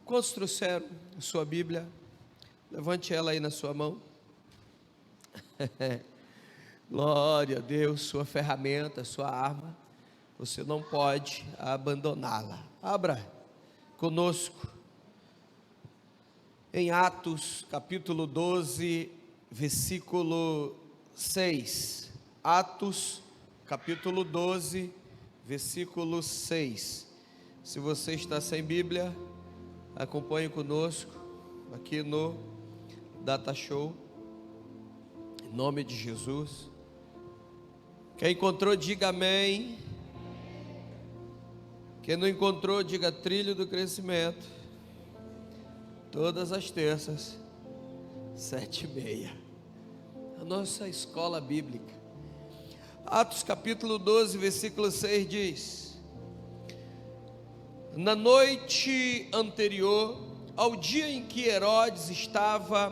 Quantos trouxeram a sua Bíblia? Levante ela aí na sua mão. Glória a Deus, sua ferramenta, sua arma. Você não pode abandoná-la. Abra conosco em Atos capítulo 12, versículo 6. Atos capítulo 12, versículo 6. Se você está sem Bíblia, acompanhe conosco aqui no Data Show, em nome de Jesus. Quem encontrou, diga amém. Quem não encontrou, diga trilho do crescimento. Todas as terças, 7h30, a nossa escola bíblica. Atos capítulo 12, versículo 6 diz: na noite anterior ao dia em que Herodes estava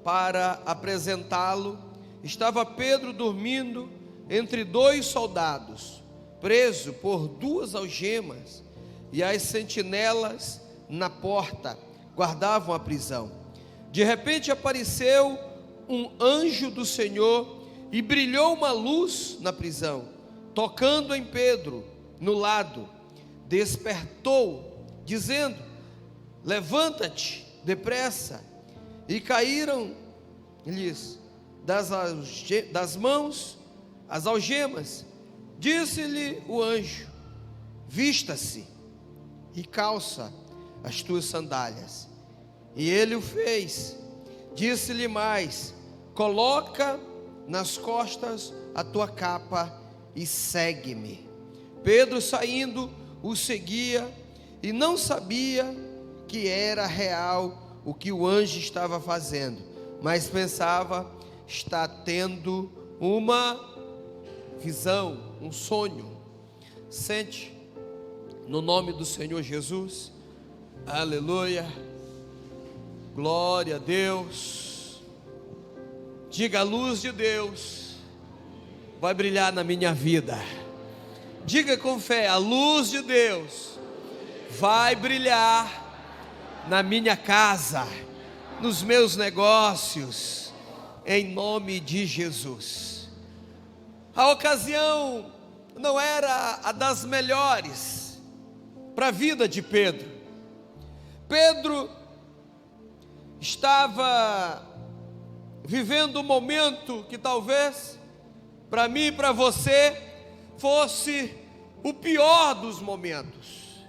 para apresentá-lo, estava Pedro dormindo entre dois soldados, preso por 2 algemas, e as sentinelas na porta guardavam a prisão. De repente apareceu um anjo do Senhor e brilhou uma luz na prisão, tocando em Pedro no lado. Despertou, dizendo: levanta-te depressa. E caíram-lhes das mãos as algemas. Disse-lhe o anjo: vista-se e calça as tuas sandálias. E ele o fez. Disse-lhe mais: coloca nas costas a tua capa e segue-me. Pedro, saindo, o seguia e não sabia que era real o que o anjo estava fazendo, mas pensava estar tendo uma visão, um sonho. Sente, no nome do Senhor Jesus. Aleluia, glória a Deus. Diga: a luz de Deus vai brilhar na minha vida. Diga com fé: a luz de Deus vai brilhar na minha casa, nos meus negócios, em nome de Jesus. A ocasião não era a das melhores para a vida de Pedro. Pedro estava vivendo um momento que talvez para mim e para você fosse o pior dos momentos.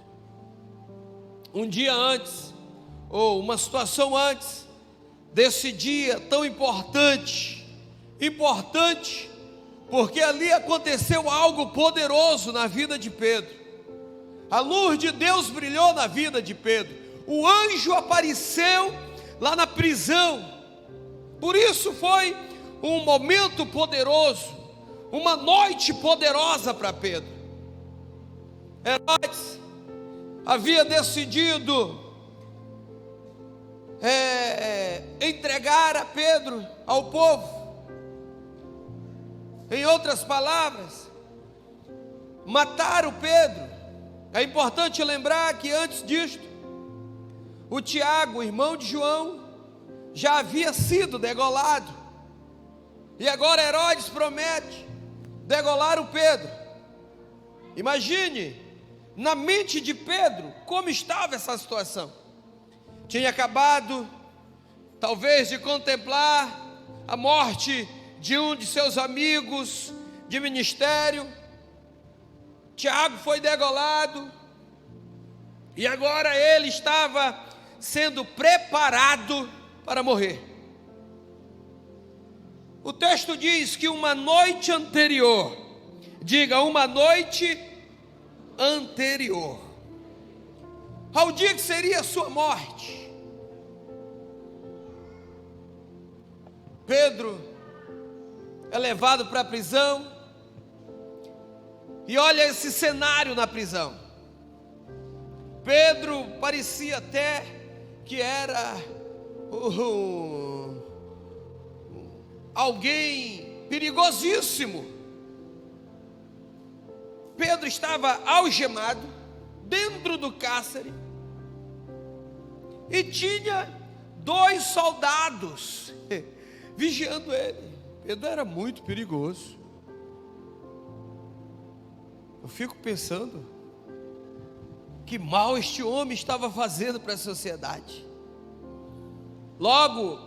Um dia antes, ou uma situação antes desse dia tão importante, porque ali aconteceu algo poderoso na vida de Pedro. A luz de Deus brilhou na vida de Pedro. O anjo apareceu lá na prisão. Por isso foi um momento poderoso, uma noite poderosa para Pedro. Herodes havia decidido entregar a Pedro ao povo. Em outras palavras, matar o Pedro. É importante lembrar que antes disto, o Tiago, irmão de João, já havia sido degolado. E agora Herodes promete degolar o Pedro. Imagine na mente de Pedro como estava essa situação. Tinha acabado, talvez, de contemplar a morte de um de seus amigos de ministério. Tiago foi degolado e agora ele estava sendo preparado para morrer. O texto diz que uma noite anterior, diga, uma noite anterior ao dia que seria a sua morte, Pedro é levado para a prisão. E olha esse cenário na prisão. Pedro parecia até que era alguém perigosíssimo. Pedro estava algemado dentro do cárcere, e tinha 2 soldados vigiando ele. Pedro era muito perigoso. Eu fico pensando, que mal este homem estava fazendo para a sociedade. Logo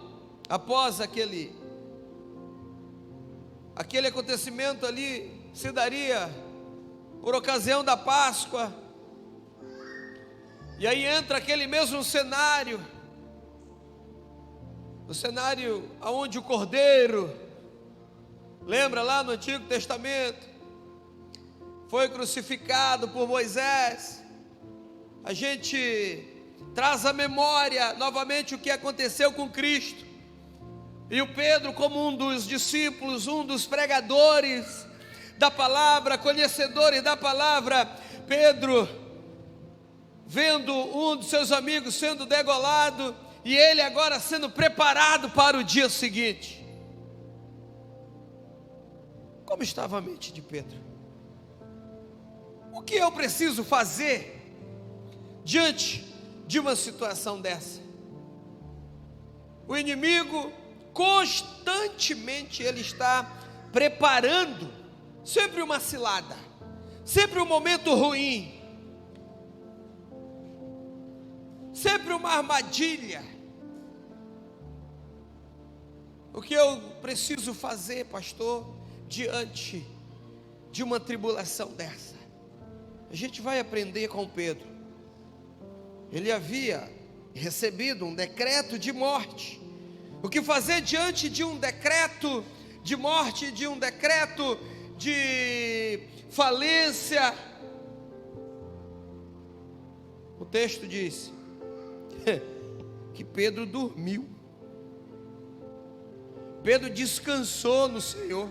após aquele acontecimento ali, se daria por ocasião da Páscoa, e aí entra aquele mesmo cenário, o cenário onde o Cordeiro, lembra lá no Antigo Testamento, foi crucificado por Moisés. A gente traz à memória novamente o que aconteceu com Cristo, e o Pedro, como um dos discípulos, um dos pregadores da palavra, conhecedores da palavra, Pedro, vendo um dos seus amigos sendo degolado, e ele agora sendo preparado para o dia seguinte. Como estava a mente de Pedro? O que eu preciso fazer diante de uma situação dessa? O inimigo constantemente ele está preparando sempre uma cilada, sempre um momento ruim, sempre uma armadilha. O que eu preciso fazer, pastor, diante de uma tribulação dessa? A gente vai aprender com Pedro. Ele havia recebido um decreto de morte. O que fazer diante de um decreto de morte, de um decreto de falência? O texto diz que Pedro dormiu. Pedro descansou no Senhor.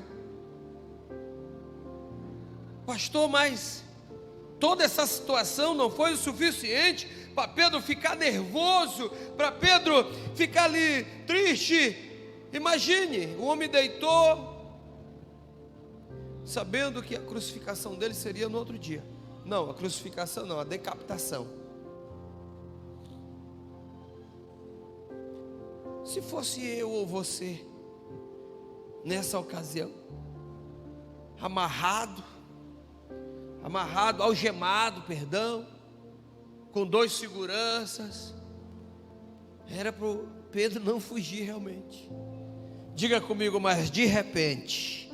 Pastor, mas toda essa situação não foi o suficiente para Pedro ficar nervoso, para Pedro ficar ali triste? Imagine, o homem deitou, sabendo que a crucificação dele seria no outro dia. Não, a crucificação não, a decapitação. Se fosse eu ou você, nessa ocasião, amarrado, algemado, com 2 seguranças, era para o Pedro não fugir realmente. Diga comigo, mas de repente.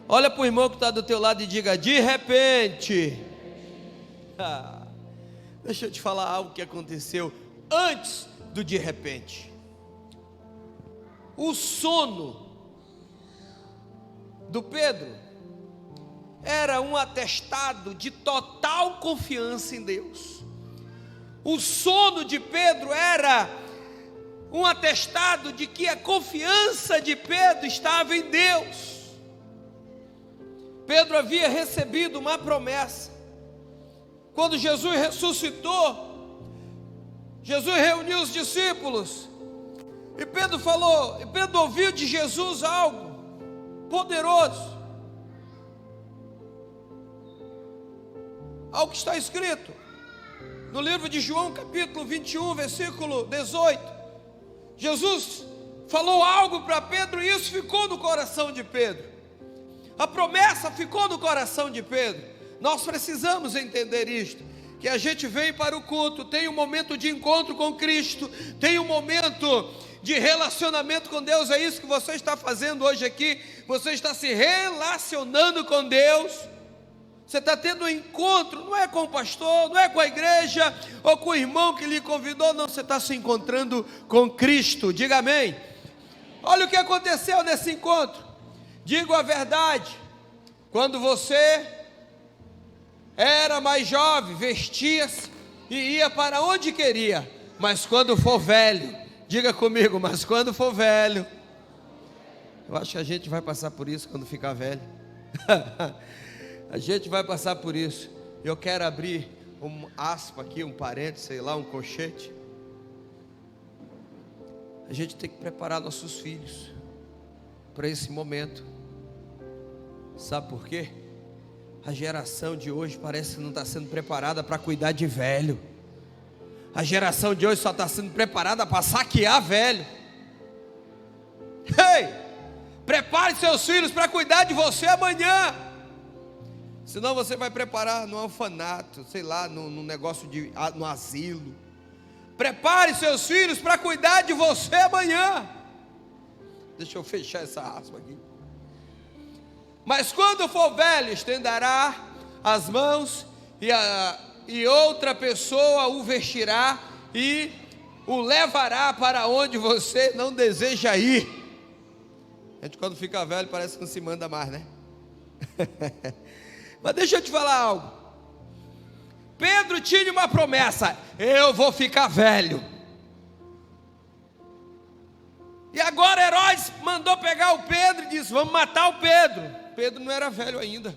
Olha para o irmão que está do teu lado e diga, de repente. Deixa eu te falar algo que aconteceu antes do de repente. O sono do Pedro era um atestado de total confiança em Deus. O sono de Pedro era um atestado de que a confiança de Pedro estava em Deus. Pedro havia recebido uma promessa. Quando Jesus ressuscitou, Jesus reuniu os discípulos, e Pedro ouviu de Jesus algo poderoso. Algo que está escrito no livro de João, capítulo 21, versículo 18. Jesus falou algo para Pedro, e isso ficou no coração de Pedro. A promessa ficou no coração de Pedro. Nós precisamos entender isto, que a gente vem para o culto, tem um momento de encontro com Cristo, tem um momento de relacionamento com Deus. É isso que você está fazendo hoje aqui. Você está se relacionando com Deus. Você está tendo um encontro, não é com o pastor, não é com a igreja, ou com o irmão que lhe convidou, não, você está se encontrando com Cristo. Diga amém. Olha o que aconteceu nesse encontro. Digo a verdade, quando você era mais jovem, vestia-se e ia para onde queria, mas quando for velho, diga comigo, mas quando for velho, eu acho que a gente vai passar por isso quando ficar velho. A gente vai passar por isso. Eu quero abrir um aspa aqui, um parênteses, sei lá, um colchete. A gente tem que preparar nossos filhos para esse momento. Sabe por quê? A geração de hoje parece que não está sendo preparada para cuidar de velho. A geração de hoje só está sendo preparada para saquear velho. Ei, prepare seus filhos para cuidar de você amanhã. Senão você vai preparar no orfanato, sei lá, no negócio no asilo. Prepare seus filhos para cuidar de você amanhã. Deixa eu fechar essa aspa aqui. Mas quando for velho, estenderá as mãos e outra pessoa o vestirá e o levará para onde você não deseja ir. A gente quando fica velho parece que não se manda mais, né? Mas deixa eu te falar algo. Pedro tinha uma promessa: eu vou ficar velho. E agora Herodes mandou pegar o Pedro e disse: vamos matar o Pedro. Pedro não era velho ainda.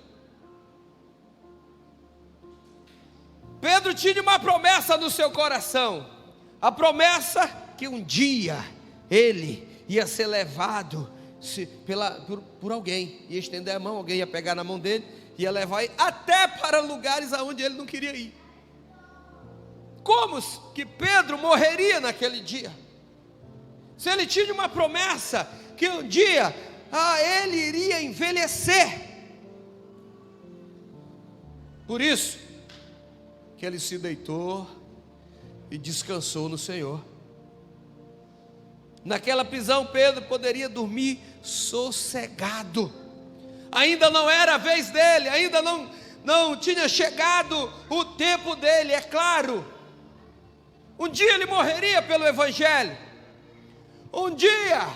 Pedro tinha uma promessa no seu coração. A promessa que um dia ele ia ser levado por alguém. Ia estender a mão, alguém ia pegar na mão dele, ia levar ele até para lugares aonde ele não queria ir. Como que Pedro morreria naquele dia? Se ele tinha uma promessa que um dia ele iria envelhecer. Por isso que ele se deitou e descansou no Senhor. Naquela prisão Pedro poderia dormir sossegado. Ainda não era a vez dele, ainda não tinha chegado o tempo dele, é claro. Um dia ele morreria pelo Evangelho. Um dia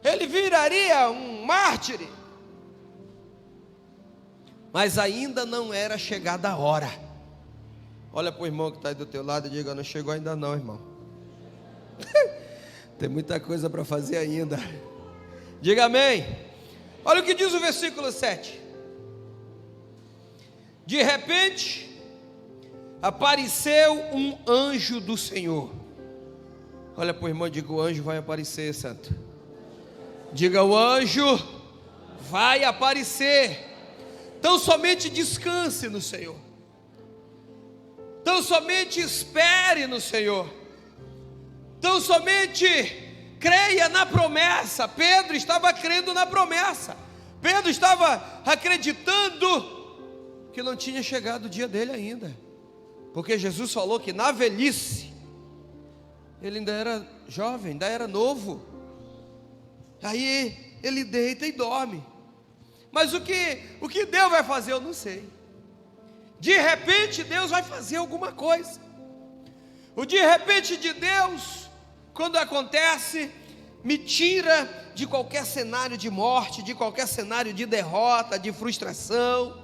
ele viraria um mártir. Mas ainda não era chegada a hora. Olha para o irmão que está aí do teu lado e diga: não chegou ainda não, irmão. Tem muita coisa para fazer ainda. Diga amém. Olha o que diz o versículo 7. De repente apareceu um anjo do Senhor. Olha para o irmão e diga: o anjo vai aparecer, santo. Diga: o anjo vai aparecer. Então somente descanse no Senhor. Então somente espere no Senhor. Então somente creia na promessa. Pedro estava crendo na promessa. Pedro estava acreditando que não tinha chegado o dia dele ainda. Porque Jesus falou que na velhice ele ainda era jovem, ainda era novo. Aí ele deita e dorme. Mas o que Deus vai fazer eu não sei. De repente Deus vai fazer alguma coisa. O de repente de Deus, quando acontece, me tira de qualquer cenário de morte, de qualquer cenário de derrota, de frustração.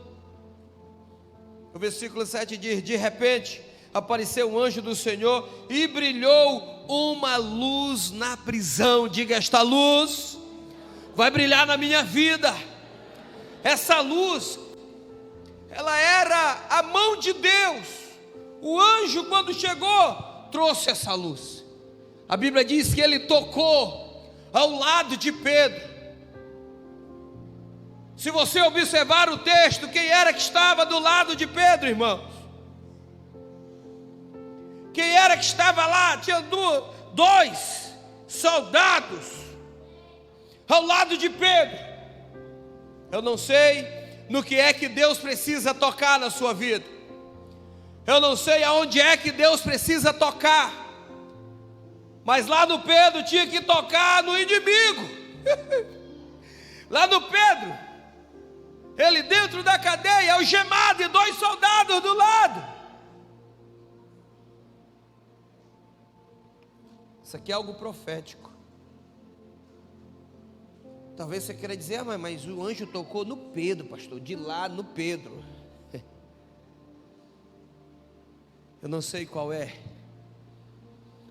O versículo 7 diz: de repente apareceu um anjo do Senhor e brilhou uma luz na prisão. Diga: esta luz vai brilhar na minha vida. Essa luz, ela era a mão de Deus. O anjo, quando chegou, trouxe essa luz. A Bíblia diz que ele tocou ao lado de Pedro. Se você observar o texto, quem era que estava do lado de Pedro, irmãos? Quem era que estava lá? Tinha dois soldados ao lado de Pedro. Eu não sei no que é que Deus precisa tocar na sua vida. Eu não sei aonde é que Deus precisa tocar. Mas lá no Pedro tinha que tocar no inimigo. Lá no Pedro, ele dentro da cadeia, algemado e dois soldados do lado. Isso aqui é algo profético. Talvez você queira dizer: mas o anjo tocou no Pedro, pastor, de lá no Pedro. Eu não sei qual é,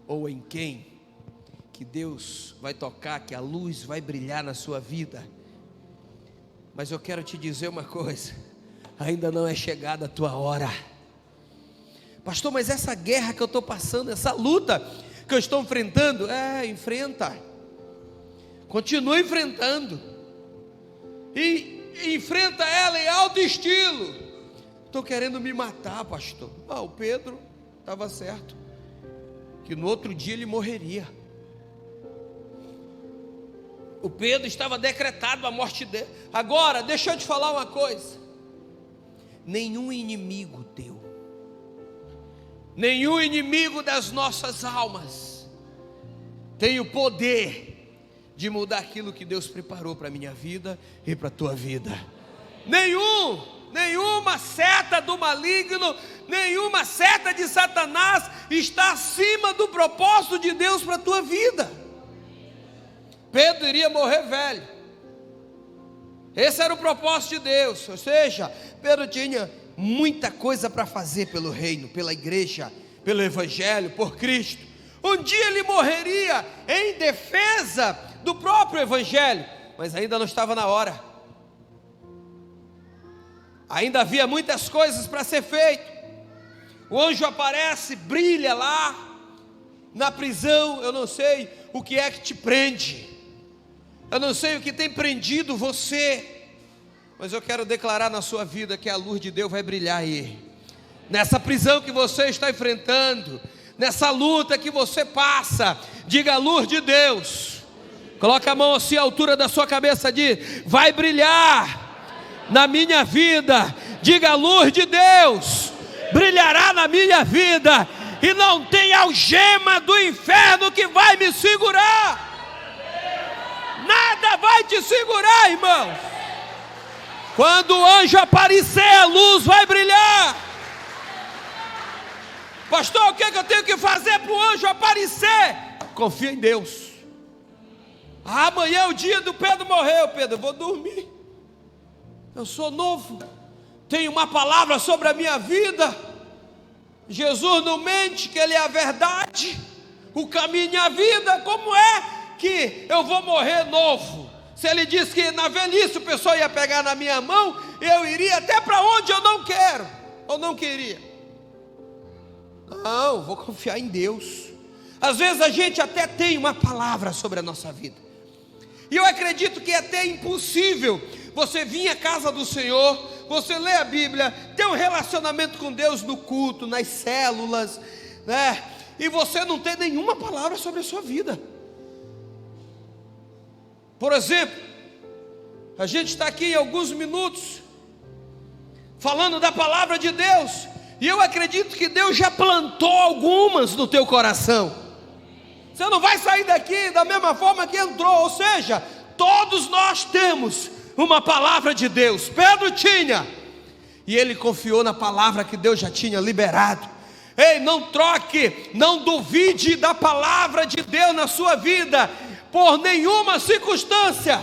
ou em quem, que Deus vai tocar, que a luz vai brilhar na sua vida. Mas eu quero te dizer uma coisa: ainda não é chegada a tua hora. Pastor, mas essa guerra que eu estou passando, essa luta que eu estou enfrentando, enfrenta. Continua enfrentando. E enfrenta ela em alto estilo. Estou querendo me matar, pastor. O Pedro estava certo, que no outro dia ele morreria. O Pedro estava decretado a morte dele. Agora, deixa eu te falar uma coisa: nenhum inimigo teu, nenhum inimigo das nossas almas tem o poder de mudar aquilo que Deus preparou para a minha vida e para a tua vida. Nenhuma seta do maligno, nenhuma seta de Satanás está acima do propósito de Deus para a tua vida. Pedro iria morrer velho. Esse era o propósito de Deus. Ou seja, Pedro tinha muita coisa para fazer pelo reino, pela igreja, pelo evangelho, por Cristo. Um dia ele morreria em defesa do próprio evangelho, mas ainda não estava na hora. Ainda havia muitas coisas para ser feito. O anjo aparece, brilha lá na prisão. Eu não sei o que é que te prende, eu não sei o que tem prendido você, mas eu quero declarar na sua vida que a luz de Deus vai brilhar aí, nessa prisão que você está enfrentando, nessa luta que você passa. Diga: a luz de Deus. Coloca a mão assim à altura da sua cabeça, diz: vai brilhar na minha vida. Diga: a luz de Deus brilhará na minha vida, e não tem algema do inferno que vai me segurar. Nada vai te segurar, irmãos. Quando o anjo aparecer, a luz vai brilhar. Pastor, o que eu tenho que fazer para o anjo aparecer? Confia em Deus. Amanhã é o dia do Pedro morrer. Pedro, eu vou dormir, eu sou novo, tenho uma palavra sobre a minha vida. Jesus não mente, que Ele é a verdade, o caminho e a vida. Como é que eu vou morrer novo? Se Ele disse que na velhice o pessoal ia pegar na minha mão, eu iria até para onde eu não quero, ou não queria. Não, vou confiar em Deus. Às vezes a gente até tem uma palavra sobre a nossa vida, e eu acredito que é até impossível você vir à casa do Senhor, você lê a Bíblia, ter um relacionamento com Deus no culto, nas células, né? E você não ter nenhuma palavra sobre a sua vida. Por exemplo, a gente está aqui em alguns minutos falando da palavra de Deus, e eu acredito que Deus já plantou algumas no teu coração. Você não vai sair daqui da mesma forma que entrou. Ou seja, todos nós temos uma palavra de Deus. Pedro tinha, e ele confiou na palavra que Deus já tinha liberado. Ei, não troque, não duvide da palavra de Deus na sua vida por nenhuma circunstância.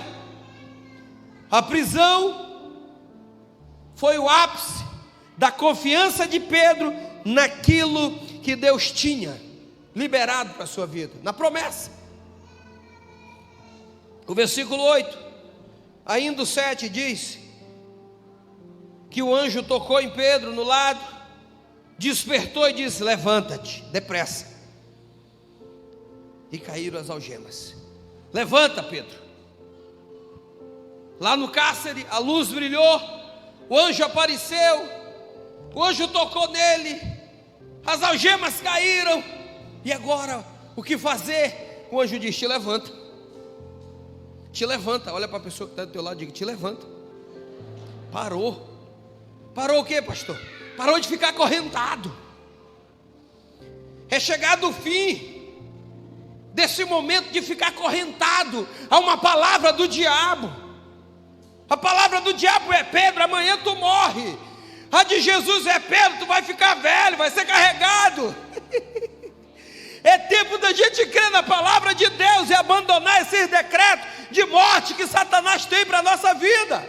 A prisão foi o ápice da confiança de Pedro naquilo que Deus tinha liberado para a sua vida, na promessa. O versículo 8, ainda o 7 diz que o anjo tocou em Pedro no lado, despertou e disse: levanta-te depressa. E caíram as algemas. Levanta, Pedro. Lá no cárcere a luz brilhou, o anjo apareceu, o anjo tocou nele, as algemas caíram. E agora, o que fazer? O anjo diz: te levanta. Te levanta. Olha para a pessoa que está do teu lado e diga: te levanta. Parou. Parou o que, pastor? Parou de ficar acorrentado. É chegado o fim desse momento de ficar acorrentado a uma palavra do diabo. A palavra do diabo é: Pedro, amanhã tu morre. A de Jesus é: Pedro, tu vai ficar velho, vai ser carregado. É tempo da gente crer na palavra de Deus e abandonar esses decretos de morte que Satanás tem para a nossa vida.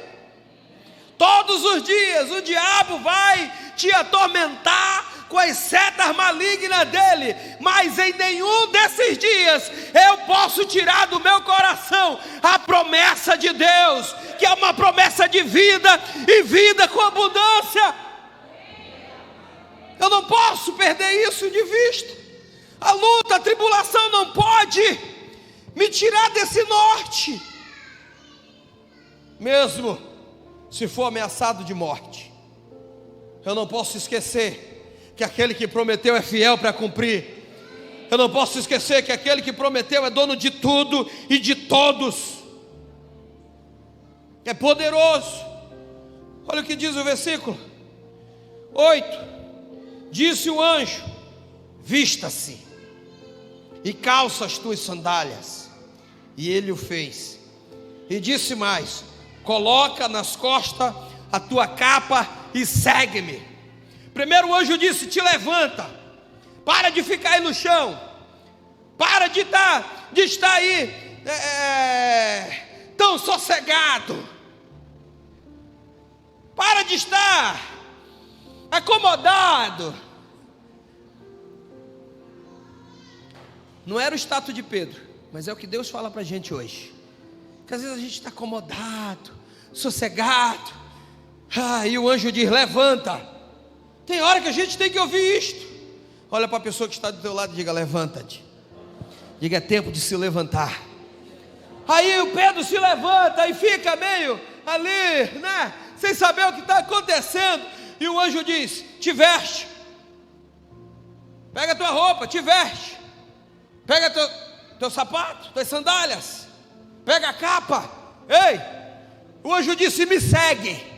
Todos os dias o diabo vai te atormentar com as setas malignas dele, mas em nenhum desses dias eu posso tirar do meu coração a promessa de Deus, que é uma promessa de vida e vida com abundância. Eu não posso perder isso de vista. A luta, a tribulação não pode me tirar desse norte, mesmo se for ameaçado de morte. Eu não posso esquecer que aquele que prometeu é fiel para cumprir. Eu não posso esquecer que aquele que prometeu é dono de tudo e de todos. É poderoso. Olha o que diz o versículo 8. Disse o anjo: vista-se e calça as tuas sandálias. E ele o fez. E disse mais: coloca nas costas a tua capa e segue-me. Primeiro o anjo disse: te levanta, para de ficar aí no chão, para de estar aí tão sossegado, para de estar acomodado. Não era o status de Pedro, mas é o que Deus fala para a gente hoje. Que às vezes a gente está acomodado, sossegado. E o anjo diz: levanta. Tem hora que a gente tem que ouvir isto. Olha para a pessoa que está do teu lado e diga: levanta-te. Diga: é tempo de se levantar. Aí o Pedro se levanta e fica meio ali, né, sem saber o que está acontecendo. E o anjo diz: te veste, pega a tua roupa, te veste, pega teu sapato, tuas sandálias, pega a capa. Ei, o anjo disse: me segue.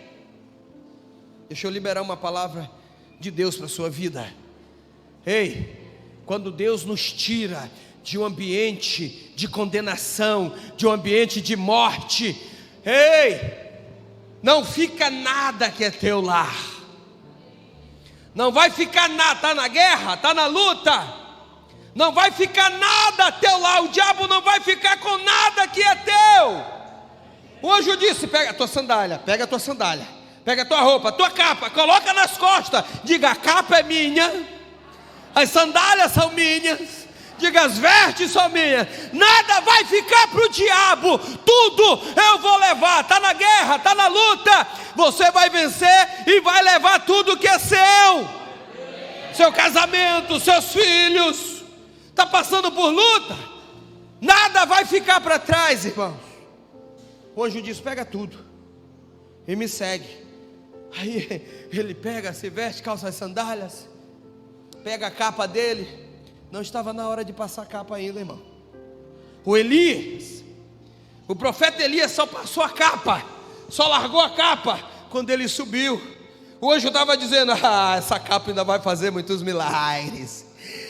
Deixa eu liberar uma palavra de Deus para a sua vida. Ei, quando Deus nos tira de um ambiente de condenação, de um ambiente de morte, ei, não fica nada que é teu lar. Não vai ficar nada. Está na guerra, está na luta, não vai ficar nada teu lá. O diabo não vai ficar com nada que é teu. O anjo disse: pega a tua sandália, pega a tua sandália, pega a tua roupa, a tua capa, coloca nas costas. Diga: a capa é minha, as sandálias são minhas. Diga: as vestes são minhas. Nada vai ficar para o diabo, tudo eu vou levar. Está na guerra, está na luta, você vai vencer e vai levar tudo que é seu. Seu casamento, seus filhos. Está passando por luta, nada vai ficar para trás, irmãos. O anjo diz: pega tudo e me segue. Aí ele pega, se veste, calça as sandálias, pega a capa dele. Não estava na hora de passar a capa ainda, irmão. O profeta Elias só passou a capa, só largou a capa quando ele subiu. O anjo estava dizendo: essa capa ainda vai fazer muitos milagres.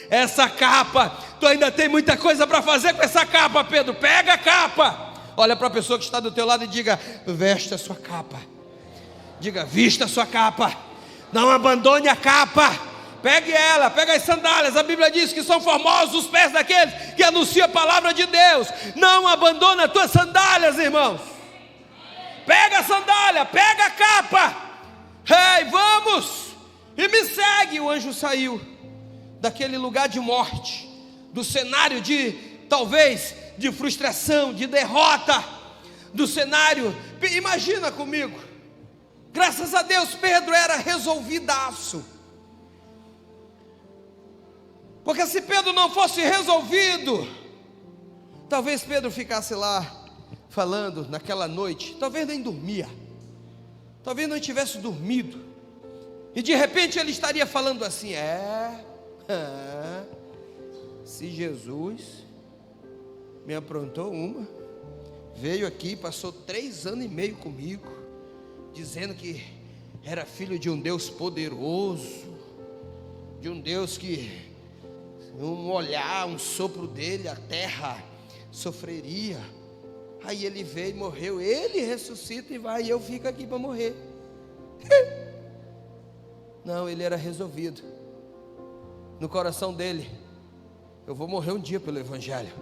Essa capa, tu ainda tem muita coisa para fazer com essa capa, Pedro. Pega a capa. Olha para a pessoa que está do teu lado e diga: veste a sua capa. Diga: vista a sua capa. Não abandone a capa. Pegue ela, pega as sandálias. A Bíblia diz que são formosos os pés daqueles que anunciam a palavra de Deus. Não abandone as tuas sandálias, irmãos. Pega a sandália, pega a capa. Ei, vamos e me segue. O anjo saiu daquele lugar de morte, do cenário de, talvez, de frustração, de derrota, do cenário. Imagina comigo, graças a Deus Pedro era resolvidaço. Porque se Pedro não fosse resolvido, talvez Pedro ficasse lá falando naquela noite, talvez nem dormia, talvez não tivesse dormido, e de repente ele estaria falando assim: se Jesus me aprontou uma, veio aqui, passou 3 anos e meio comigo, dizendo que era filho de um Deus poderoso, de um Deus que um olhar, um sopro dele, a terra sofreria. Aí ele veio e morreu, ele ressuscita e vai, e eu fico aqui para morrer. Não, ele era resolvido no coração dele: eu vou morrer um dia pelo evangelho,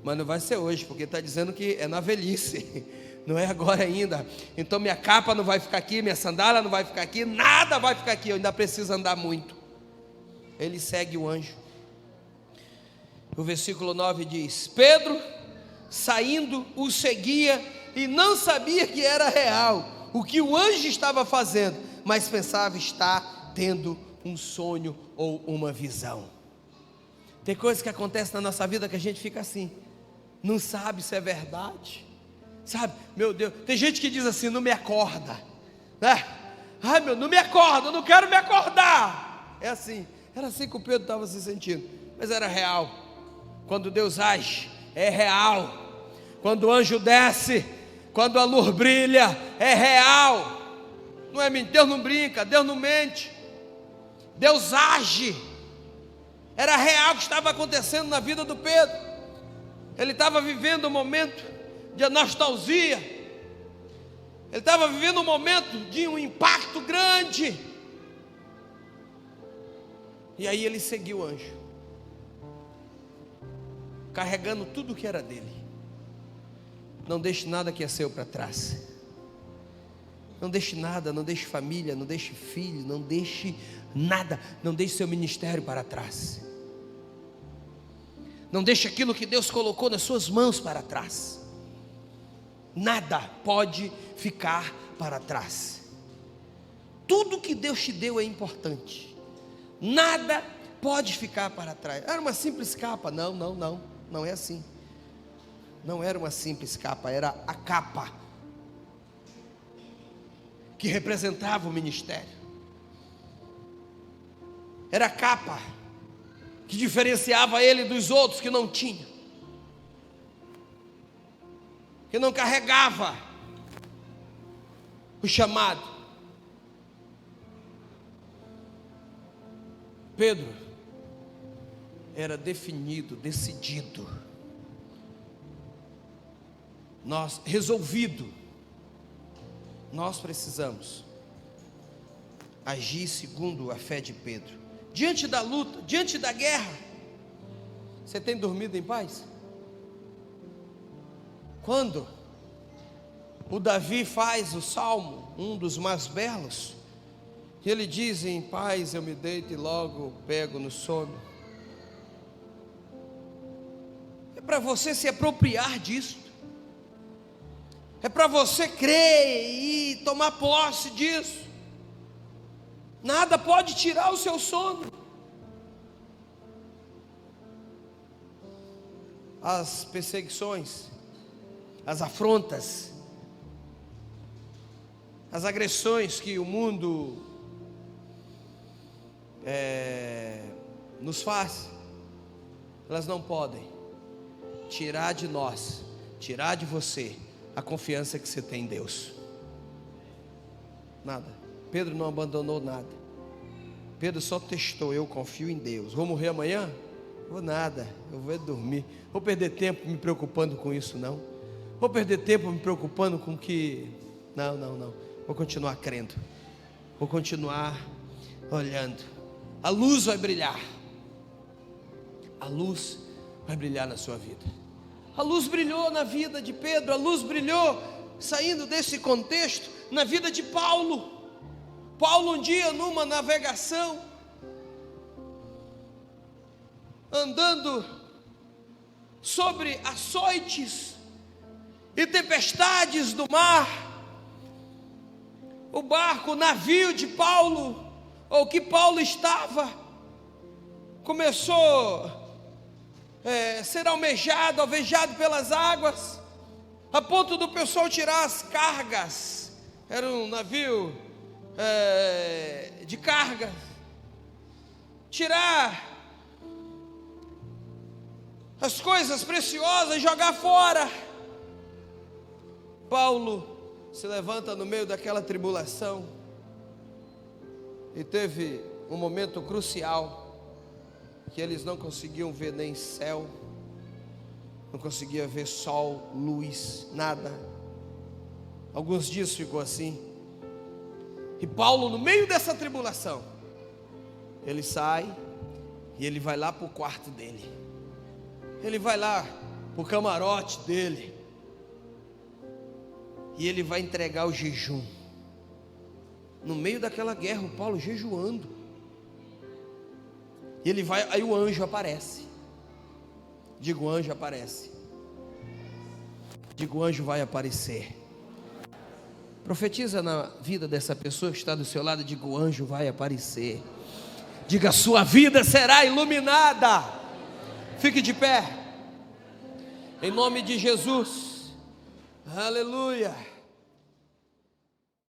mas não vai ser hoje, porque está dizendo que é na velhice, não é agora ainda. Então minha capa não vai ficar aqui, minha sandália não vai ficar aqui, nada vai ficar aqui, eu ainda preciso andar muito. Ele segue o anjo. O versículo 9 diz: Pedro, saindo, o seguia e não sabia que era real o que o anjo estava fazendo, mas pensava estar tendo um sonho ou uma visão. Tem coisas que acontecem na nossa vida que a gente fica assim, não sabe se é verdade, sabe? Meu Deus, tem gente que diz assim: não me acorda, né? Ai meu, não me acorda, eu não quero me acordar. É assim. Era assim que o Pedro estava se sentindo. Mas era real. Quando Deus age, é real. Quando o anjo desce, quando a luz brilha, é real. Não é mentira, Deus não brinca, Deus não mente. Deus age. Era real o que estava acontecendo na vida do Pedro. Ele estava vivendo um momento de nostalgia. Ele estava vivendo um momento de um impacto grande. E aí ele seguiu o anjo, carregando tudo o que era dele. Não deixe nada que é seu para trás. Não deixe nada, não deixe família, não deixe filho, não deixe nada. Não deixe seu ministério para trás. Não deixe aquilo que Deus colocou nas suas mãos para trás. Nada pode ficar para trás. Tudo que Deus te deu é importante. Nada pode ficar para trás. Era uma simples capa? Não é assim. Não era uma simples capa, era a capa que representava o ministério. Era a capa que diferenciava ele dos outros que não tinham, que não carregava o chamado. Pedro era definido, decidido, resolvido. Nós precisamos agir segundo a fé de Pedro. Diante da luta, diante da guerra, você tem dormido em paz? Quando o Davi faz o salmo, um dos mais belos, e ele diz: em paz eu me deito e logo pego no sono. É para você se apropriar disso. É para você crer e tomar posse disso. Nada pode tirar o seu sono. As perseguições, as afrontas, as agressões que o mundo nos faz, elas não podem tirar de nós, tirar de você a confiança que você tem em Deus. Nada. Pedro não abandonou nada. Pedro só testou: eu confio em Deus. Vou morrer amanhã? Vou nada, eu vou dormir. Vou perder tempo me preocupando com isso, não. Vou perder tempo me preocupando com que... Não. Vou continuar crendo. Vou continuar olhando. A luz vai brilhar. A luz vai brilhar na sua vida. A luz brilhou na vida de Pedro. A luz brilhou, saindo desse contexto, na vida de Paulo. Paulo um dia numa navegação, andando sobre açoites e tempestades do mar, o barco, o navio de Paulo, ou que Paulo estava, começou a ser alvejado pelas águas, a ponto do pessoal tirar as cargas. Era um navio de carga, tirar as coisas preciosas e jogar fora. Paulo se levanta no meio daquela tribulação e teve um momento crucial que eles não conseguiam ver nem céu, não conseguiam ver sol, luz, nada. Alguns dias ficou assim. E Paulo, no meio dessa tribulação, ele sai e ele vai lá para o quarto dele. Ele vai lá para o camarote dele. E ele vai entregar o jejum. No meio daquela guerra, o Paulo jejuando. E ele vai, aí o anjo aparece. Digo, o anjo aparece. Digo, o anjo vai aparecer. Profetiza na vida dessa pessoa que está do seu lado. Diga, o anjo vai aparecer. Diga, sua vida será iluminada. Fique de pé. Em nome de Jesus. Aleluia.